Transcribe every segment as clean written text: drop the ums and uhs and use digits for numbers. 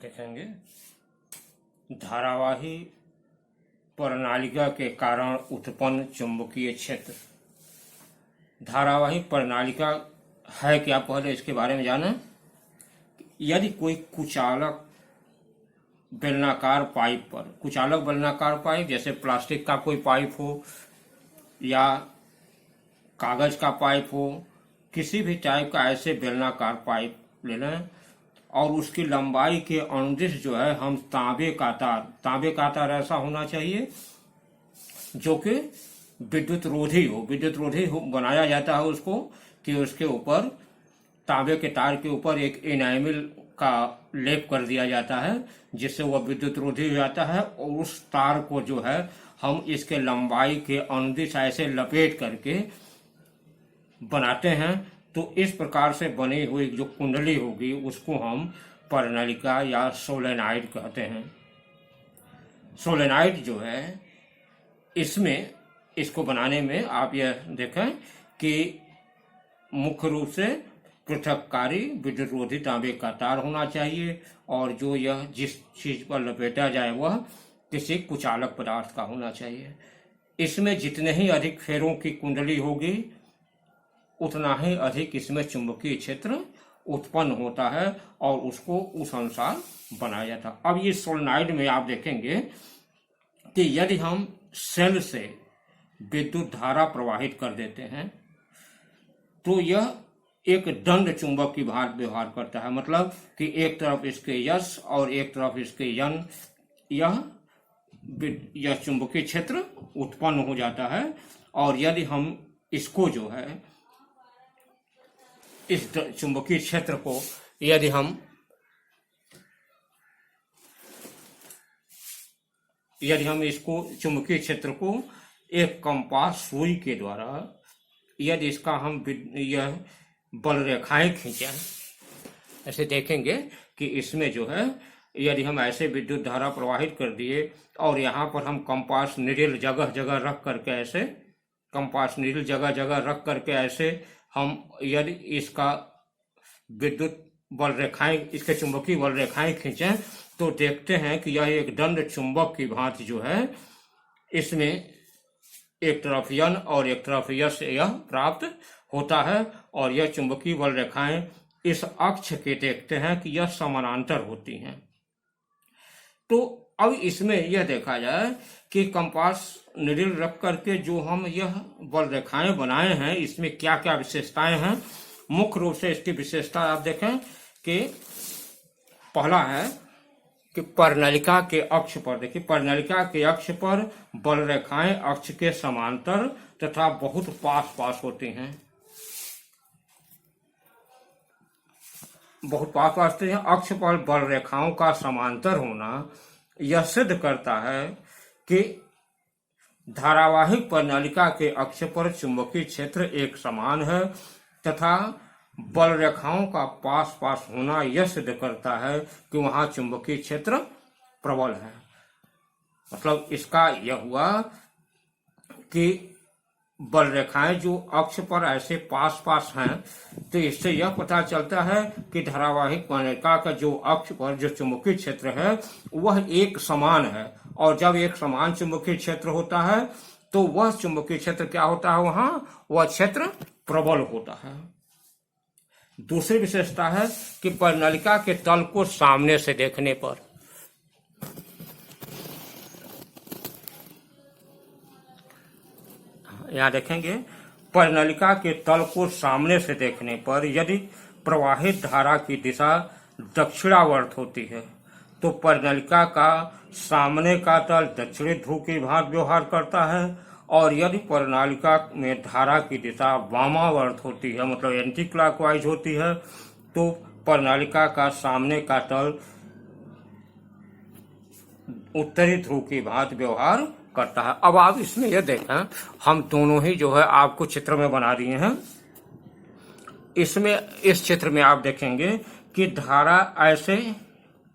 देखेंगे धारावाही प्रणालिका के कारण उत्पन्न चुंबकीय क्षेत्र। धारावाही प्रणालिका है क्या, पहले इसके बारे में जाना। यदि कोई कुचालक बेलनाकार पाइप पर, कुचालक बेलनाकार पाइप जैसे प्लास्टिक का कोई पाइप हो या कागज का पाइप हो, किसी भी टाइप का ऐसे बेलनाकार पाइप ले लें और उसकी लंबाई के अनुदिश जो है हम तांबे का तार ऐसा होना चाहिए जो कि विद्युत रोधी हो बनाया जाता है उसको, कि उसके ऊपर तांबे के तार के ऊपर एक इनामिल का लेप कर दिया जाता है जिससे वह विद्युत रोधी हो जाता है। और उस तार को जो है हम इसके लंबाई के अनुदिश ऐसे लपेट करके बनाते हैं, तो इस प्रकार से बनी हुई जो कुंडली होगी उसको हम प्रणालिका या सोलेनाइड कहते हैं। सोलेनाइड जो है इसमें, इसको बनाने में आप यह देखें कि मुख्य रूप से पृथककारी विद्युत रोधी तांबे का तार होना चाहिए और जो यह जिस चीज पर लपेटा जाए वह किसी कुचालक पदार्थ का होना चाहिए। इसमें जितने ही अधिक फेरों की कुंडली होगी उतना ही अधिक इसमें चुंबकीय क्षेत्र उत्पन्न होता है और उसको उस अनुसार बनाया जाता है। अब ये सोलेनाइड में आप देखेंगे कि यदि हम सेल से विद्युत धारा प्रवाहित कर देते हैं तो यह एक दंड चुंबक की भांति व्यवहार करता है। मतलब कि एक तरफ इसके यस और एक तरफ इसके यन, यह चुंबकीय क्षेत्र उत्पन्न हो जाता है। और यदि हम इसको जो है इस चुंबकीय क्षेत्र को यदि हम इसको चुंबकीय क्षेत्र को एक कंपास सुई के द्वारा यदि इसका हम यह बल रेखाएं खींचें, ऐसे देखेंगे कि इसमें जो है यदि हम ऐसे विद्युत धारा प्रवाहित कर दिए और यहाँ पर हम कंपास नीडल जगह जगह रख करके ऐसे हम यदि इसका विद्युत बल रेखाएं, इसके चुंबकीय बल रेखाएं खींचें तो देखते हैं कि यह एक दंड चुंबक की भांति जो है इसमें एक तरफ यन और एक तरफ यस यह प्राप्त होता है। और यह चुंबकीय बल रेखाएं इस अक्ष के देखते हैं कि यह समानांतर होती हैं। तो अब इसमें यह देखा जाए कि कंपास निडल रख करके जो हम यह बल रेखाएं बनाए हैं इसमें क्या क्या विशेषताएं हैं। मुख्य रूप से इसकी विशेषता आप देखें कि पहला है कि प्रणालिका के अक्ष पर, देखिए प्रणालिका के अक्ष पर बल रेखाएं अक्ष के समांतर तथा बहुत पास होती हैं, अक्ष पर बल रेखाओं का समांतर होना यह सिद्ध करता है कि धारावाहिक प्रणालिका के अक्ष पर चुंबकीय क्षेत्र एक समान है तथा बल रेखाओं का पास होना यह सिद्ध करता है कि वहां चुंबकीय क्षेत्र प्रबल है। मतलब इसका यह हुआ कि बल रेखाएं जो अक्ष पर ऐसे पास हैं तो इससे यह पता चलता है कि धारावाहिक प्रणालिका का जो अक्ष पर जो चुंबकीय क्षेत्र है वह एक समान है। और जब एक समान चुंबकीय क्षेत्र होता है तो वह चुंबकीय क्षेत्र क्या होता है, वह क्षेत्र प्रबल होता है। दूसरी विशेषता है कि प्रणालिका के तल को सामने से देखने पर यहाँ देखेंगे प्रणालिका के तल को सामने से देखने पर यदि प्रवाहित धारा की दिशा दक्षिणावर्त होती है तो प्रणालिका का सामने का तल दक्षिणी ध्रुव की भांति व्यवहार करता है। और यदि प्रणालिका में धारा की दिशा वामावर्त होती है, मतलब एंटी क्लॉकवाइज होती है, तो प्रणालिका का सामने का तल उत्तरी ध्रुव की भांति व्यवहार करता है। अब आप इसमें यह देखें, हम दोनों ही जो है आपको चित्र में बना दिए हैं। इसमें इस चित्र में आप देखेंगे कि धारा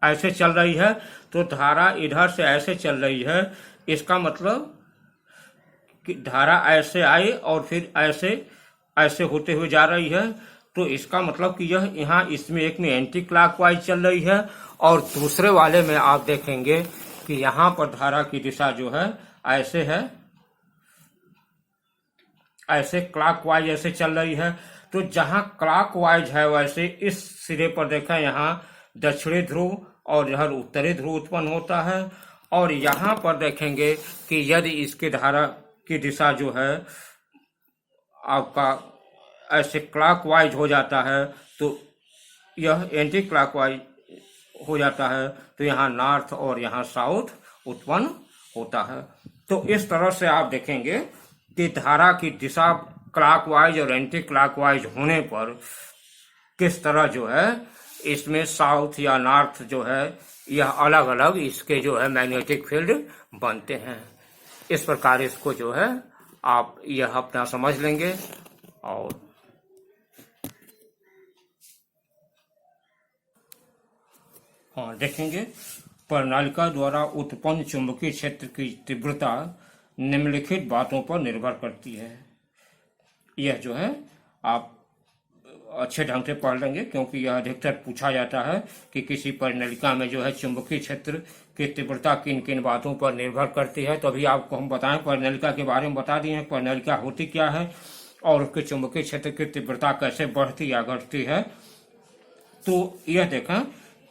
ऐसे चल रही है, तो धारा इधर से ऐसे चल रही है। इसका मतलब कि धारा ऐसे आई और फिर ऐसे होते हुए जा रही है। तो तो इसका मतलब कि यह यहाँ इसमें एक में एंटी क्लॉकवाइज चल रही है और दूसरे वाले में आप देखेंगे कि यहाँ पर धारा की दिशा जो है ऐसे है, ऐसे क्लॉकवाइज ऐसे चल रही है। तो जहां क्लॉकवाइज है वैसे इस सिरे पर देखा यहाँ दक्षिणी ध्रुव और इधर उत्तरी ध्रुव उत्पन्न होता है, और यहाँ पर देखेंगे कि यदि इसकी धारा की दिशा जो है आपका ऐसे क्लॉकवाइज हो जाता है तो यह एंटी क्लॉकवाइज हो जाता है, तो यहाँ नॉर्थ और यहाँ साउथ उत्पन्न होता है। तो इस तरह से आप देखेंगे कि धारा की दिशा क्लॉकवाइज और एंटी क्लॉकवाइज होने पर किस तरह जो है इसमें साउथ या नॉर्थ जो है यह अलग अलग इसके जो है मैग्नेटिक फील्ड बनते हैं। इस प्रकार इसको जो है आप यह अपना समझ लेंगे। और हाँ देखेंगे, प्रणालिका द्वारा उत्पन्न चुंबकीय क्षेत्र की तीव्रता निम्नलिखित बातों पर निर्भर करती है। यह जो है आप अच्छे ढंग से पढ़ लेंगे क्योंकि यह अधिकतर पूछा जाता है कि किसी प्रणालिका में जो है चुंबकीय क्षेत्र की तीव्रता किन किन बातों पर निर्भर करती है। तो अभी आपको हम बताएं, प्रणालिका के बारे में बता दिए हैं, प्रणालिका होती क्या है और उसके चुंबकीय क्षेत्र की तीव्रता कैसे बढ़ती या घटती है। तो यह देखें,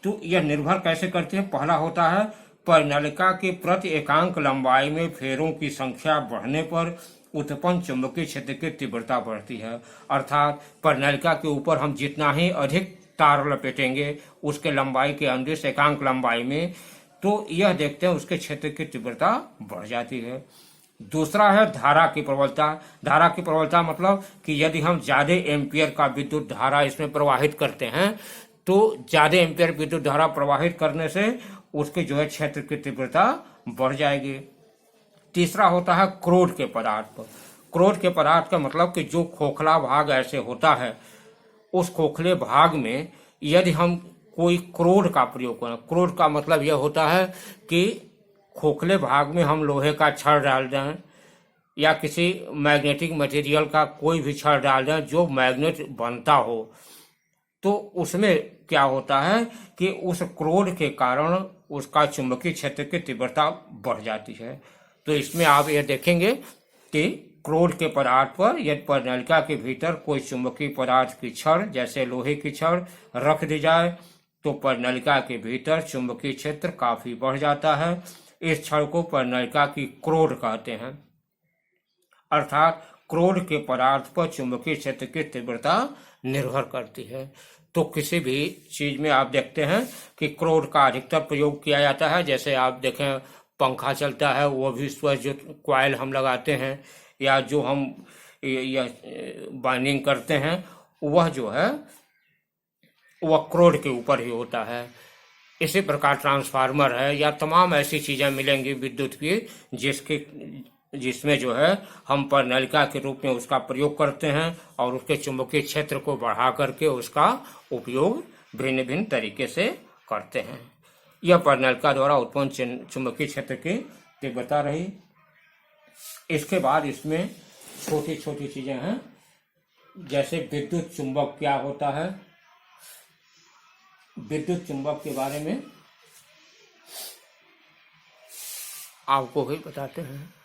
तो यह निर्भर कैसे करती है। पहला होता है प्रणालिका की प्रति एकांक लंबाई में फेरों की संख्या बढ़ने पर उत्पन्न चुंबकीय क्षेत्र की तीव्रता बढ़ती है। अर्थात प्रणालिका के ऊपर हम जितना ही अधिक तार लपेटेंगे उसके लंबाई के अनुदिश एकांक लंबाई में, तो यह देखते हैं उसके क्षेत्र की तीव्रता बढ़ जाती है। दूसरा है धारा की प्रबलता। धारा की प्रबलता मतलब कि यदि हम ज्यादा एम्पियर का विद्युत धारा इसमें प्रवाहित करते हैं तो ज्यादा एम्पियर विद्युत धारा प्रवाहित करने से उसके जो है क्षेत्र की तीव्रता बढ़ जाएगी। तीसरा होता है क्रोध के पदार्थ। क्रोध के पदार्थ का मतलब कि जो खोखला भाग ऐसे होता है, उस खोखले भाग में यदि हम कोई क्रोध का प्रयोग करें, क्रोध का मतलब यह होता है कि खोखले भाग में हम लोहे का छड़ डाल दें या किसी मैग्नेटिक मटेरियल का कोई भी छड़ डाल दें जो मैग्नेट बनता हो, तो उसमें क्या होता है कि उस क्रोध के कारण उसका चुंबकीय क्षेत्र की तीव्रता बढ़ जाती है। तो इसमें आप यह देखेंगे कि क्रोध के पदार्थ पर यदि प्रणालिका के भीतर कोई चुंबकीय पदार्थ की छड़ जैसे लोहे की छड़ रख दी जाए तो प्रणालिका के भीतर चुंबकीय क्षेत्र काफी बढ़ जाता है। इस छड़ को प्रणालिका की क्रोध कहते हैं। अर्थात क्रोध के पदार्थ पर चुंबकीय क्षेत्र की तीव्रता निर्भर करती है। तो किसी भी चीज में आप देखते हैं कि क्रोध का अधिकतर प्रयोग किया जाता है। जैसे आप देखें पंखा चलता है, वो भी उस पर जो कॉइल हम लगाते हैं या जो हम बाइंडिंग करते हैं वह जो है वह क्रोध के ऊपर ही होता है। इसी प्रकार ट्रांसफार्मर है या तमाम ऐसी चीजें मिलेंगी विद्युत की जिसमें जो है हम प्रणालिका के रूप में उसका प्रयोग करते हैं और उसके चुंबकीय क्षेत्र को बढ़ा करके उसका उपयोग भिन्न भिन्न तरीके से करते हैं। यह प्रणालिका द्वारा उत्पन्न चुंबकीय क्षेत्र की तीव्रता रही। इसके बाद इसमें छोटी छोटी चीजें हैं, जैसे विद्युत चुंबक क्या होता है। विद्युत चुंबक के बारे में आपको भी बताते हैं।